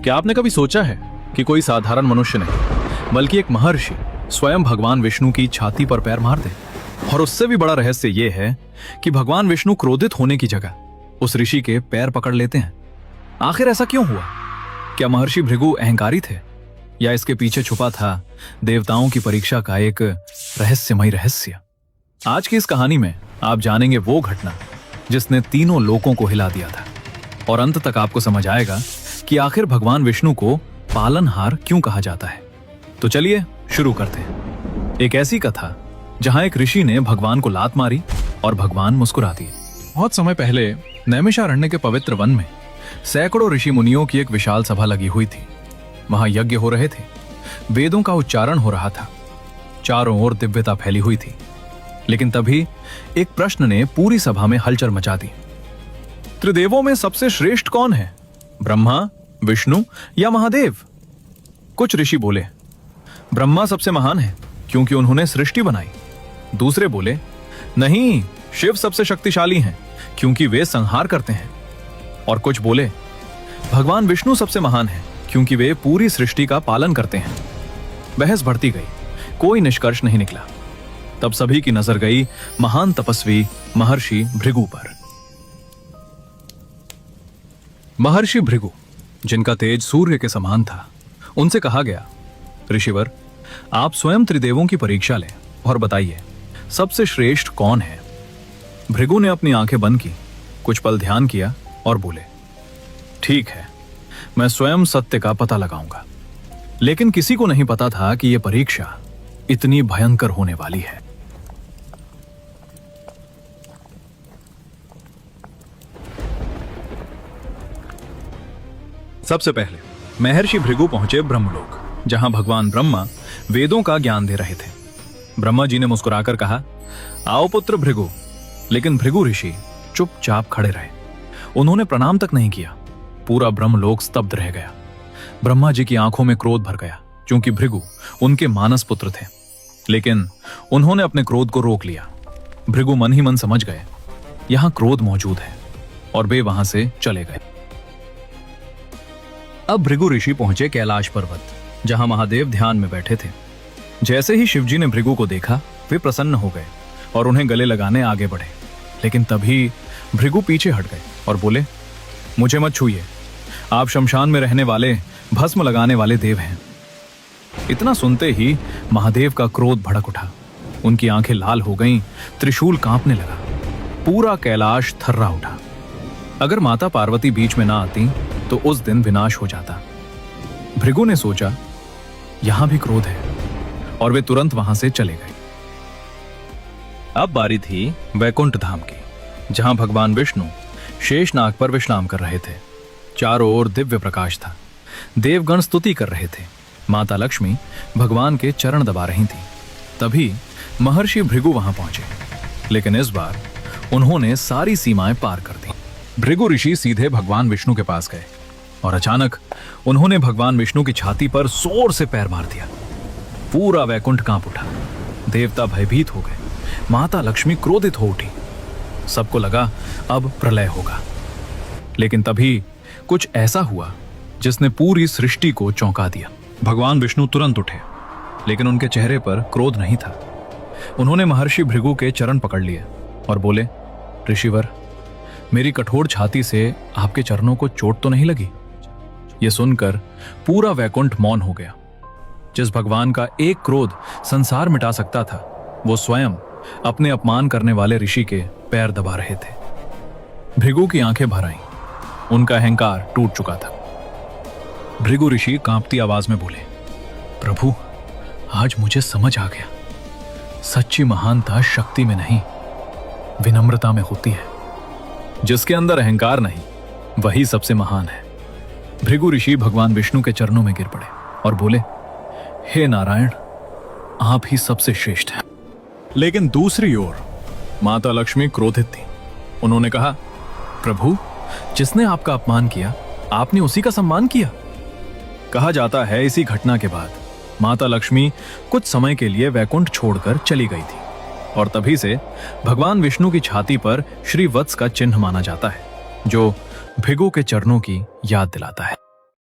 क्या आपने कभी सोचा है कि कोई साधारण मनुष्य नहीं बल्कि एक महर्षि स्वयं भगवान विष्णु की छाती पर पैर मार दे? और उससे भी बड़ा रहस्य यह है कि भगवान विष्णु क्रोधित होने की जगह उस ऋषि के पैर पकड़ लेते हैं। आखिर ऐसा क्यों हुआ? क्या महर्षि भृगु अहंकारी थे या इसके पीछे छुपा था देवताओं की परीक्षा का एक रहस्यमय रहस्य? आज की इस कहानी में आप जानेंगे वो घटना जिसने तीनों लोकों को हिला दिया था, और अंत तक आपको समझ आएगा कि आखिर भगवान विष्णु को पालनहार क्यों कहा जाता है। तो चलिए शुरू करते हैं। एक ऐसी कथा जहां एक ऋषि ने भगवान को लात मारी और भगवान मुस्कुरा दिए। बहुत समय पहले नैमिषारण्य के पवित्र वन में सैकड़ों ऋषि मुनियों की एक विशाल सभा लगी हुई थी। वहां यज्ञ हो रहे थे, वेदों का उच्चारण हो रहा था, चारों ओर दिव्यता फैली हुई थी। लेकिन तभी एक प्रश्न ने पूरी सभा में हलचल मचा दी। त्रिदेवों में सबसे श्रेष्ठ कौन है, ब्रह्मा, विष्णु या महादेव? कुछ ऋषि बोले ब्रह्मा सबसे महान है क्योंकि उन्होंने सृष्टि बनाई। दूसरे बोले नहीं, शिव सबसे शक्तिशाली हैं क्योंकि वे संहार करते हैं। और कुछ बोले भगवान विष्णु सबसे महान है क्योंकि वे पूरी सृष्टि का पालन करते हैं। बहस बढ़ती गई, कोई निष्कर्ष नहीं निकला। तब सभी की नजर गई महान तपस्वी महर्षि भृगु पर। महर्षि भृगु, जिनका तेज सूर्य के समान था, उनसे कहा गया, ऋषिवर, आप स्वयं त्रिदेवों की परीक्षा लें और बताइए सबसे श्रेष्ठ कौन है। भृगु ने अपनी आंखें बंद की, कुछ पल ध्यान किया और बोले, ठीक है, मैं स्वयं सत्य का पता लगाऊंगा। लेकिन किसी को नहीं पता था कि यह परीक्षा इतनी भयंकर होने वाली है। सबसे पहले महर्षि भृगु पहुंचे ब्रह्मलोक, जहां भगवान ब्रह्मा वेदों का ज्ञान दे रहे थे। ब्रह्मा जी ने मुस्कुराकर कहा, आओ पुत्र भृगु। लेकिन भृगु ऋषि चुपचाप खड़े रहे। उन्होंने प्रणाम तक नहीं किया। पूरा ब्रह्मलोक स्तब्ध रह गया। ब्रह्मा जी की आंखों में क्रोध भर गया क्योंकि भृगु उनके मानस पुत्र थे। लेकिन उन्होंने अपने क्रोध को रोक लिया। भृगु मन ही मन समझ गए यहां क्रोध मौजूद है, और वे वहां से चले गए। अब भृगु ऋषि पहुंचे कैलाश पर्वत, जहां महादेव ध्यान में बैठे थे। जैसे ही शिवजी ने भृगु को देखा, वे प्रसन्न हो गए और उन्हें गले लगाने आगे बढ़े। लेकिन तभी भृगु पीछे हट गए और बोले, मुझे मत छूइए, आप शमशान में रहने वाले भस्म लगाने वाले देव हैं। इतना सुनते ही महादेव का क्रोध भड़क उठा। उनकी आंखें लाल हो गईं, त्रिशूल कांपने लगा, पूरा कैलाश थर्रा उठा। अगर माता पार्वती बीच में ना आती तो उस दिन विनाश हो जाता। भृगु ने सोचा यहां भी क्रोध है, और वे तुरंत वहां से चले गए। अब बारी थी वैकुंठ धाम की, जहां भगवान विष्णु शेषनाग पर विश्राम कर रहे थे। चारों ओर दिव्य प्रकाश था। देवगण स्तुति कर रहे थे। माता लक्ष्मी भगवान के चरण दबा रही थी। तभी महर्षि भृगु वहां पहुंचे, लेकिन इस बार उन्होंने सारी सीमाएं पार कर दी। भृगु ऋषि सीधे भगवान विष्णु के पास गए और अचानक उन्होंने भगवान विष्णु की छाती पर जोर से पैर मार दिया। पूरा वैकुंठ कांप उठा। देवता भयभीत हो गए। माता लक्ष्मी क्रोधित हो उठी। सबको लगा अब प्रलय होगा। लेकिन तभी कुछ ऐसा हुआ जिसने पूरी सृष्टि को चौंका दिया। भगवान विष्णु तुरंत उठे, लेकिन उनके चेहरे पर क्रोध नहीं था। उन्होंने महर्षि भृगु के चरण पकड़ लिए और बोले, ऋषिवर, मेरी कठोर छाती से आपके चरणों को चोट तो नहीं लगी? यह सुनकर पूरा वैकुंठ मौन हो गया। जिस भगवान का एक क्रोध संसार मिटा सकता था, वो स्वयं अपने अपमान करने वाले ऋषि के पैर दबा रहे थे। भृगु की आंखें भर आईं। उनका अहंकार टूट चुका था। भृगु ऋषि कांपती आवाज में बोले, प्रभु, आज मुझे समझ आ गया, सच्ची महानता शक्ति में नहीं, विनम्रता में होती है। जिसके अंदर अहंकार नहीं, वही सबसे महान है। भृगु ऋषि भगवान विष्णु के चरणों में गिर पड़े और बोले, हे नारायण, आप ही सबसे श्रेष्ठ हैं। लेकिन दूसरी ओर माता लक्ष्मी क्रोधित थी। उन्होंने कहा, प्रभु, जिसने आपका अपमान किया, आपने उसी का सम्मान किया। कहा जाता है इसी घटना के बाद माता लक्ष्मी कुछ समय के लिए वैकुंठ छोड़कर चली गई थी, और तभी से भगवान विष्णु की छाती पर श्री वत्स का चिन्ह माना जाता है, जो भृगु के चरणों की याद दिलाता है।